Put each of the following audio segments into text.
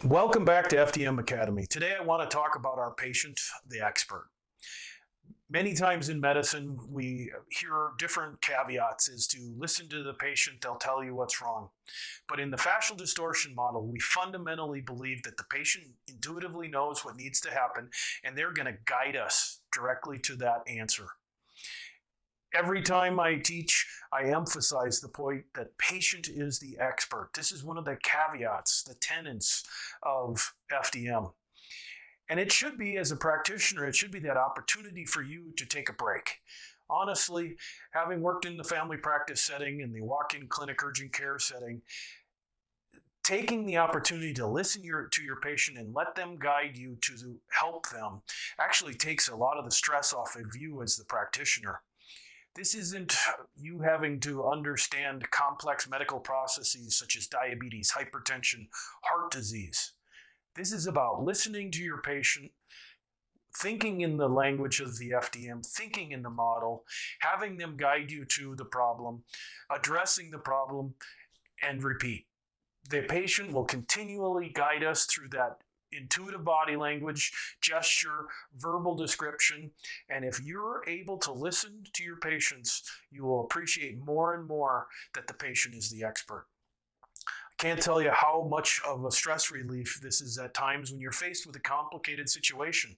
Welcome back to FDM Academy. Today I want to talk about our patient, the expert. Many times in medicine, we hear different caveats as to listen to the patient, they'll tell you what's wrong. But in the fascial distortion model, we fundamentally believe that the patient intuitively knows what needs to happen, and they're going to guide us directly to that answer. Every time I teach, I emphasize the point that patient is the expert. This is one of the caveats, the tenets of FDM. And it should be, as a practitioner, it should be that opportunity for you to take a break. Honestly, having worked in the family practice setting, in the walk-in clinic urgent care setting, taking the opportunity to listen to your patient and let them guide you to help them actually takes a lot of the stress off of you as the practitioner. This isn't you having to understand complex medical processes such as diabetes, hypertension, heart disease. This is about listening to your patient, thinking in the language of the FDM, thinking in the model, having them guide you to the problem, addressing the problem, and repeat. The patient will continually guide us through that intuitive body language, gesture, verbal description, and if you're able to listen to your patients, you will appreciate more and more that the patient is the expert. I can't tell you how much of a stress relief this is at times when you're faced with a complicated situation.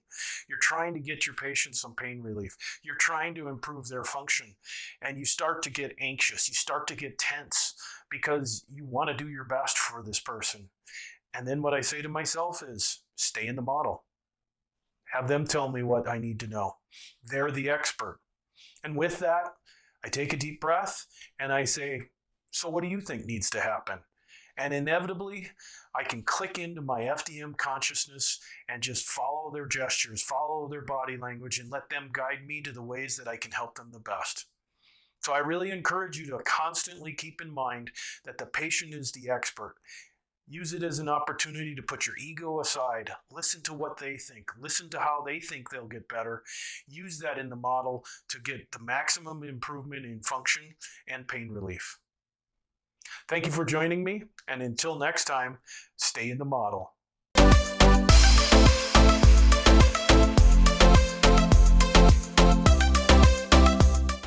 You're trying to get your patient some pain relief. You're trying to improve their function, and you start to get anxious. You start to get tense because you want to do your best for this person. And then what I say to myself is, stay in the model. Have them tell me what I need to know. They're the expert. And with that, I take a deep breath and I say, so what do you think needs to happen? And inevitably, I can click into my FDM consciousness and just follow their gestures, follow their body language, and let them guide me to the ways that I can help them the best. So I really encourage you to constantly keep in mind that the patient is the expert. Use it as an opportunity to put your ego aside. Listen to what they think. Listen to how they think they'll get better. Use that in the model to get the maximum improvement in function and pain relief. Thank you for joining me, and until next time, stay in the model.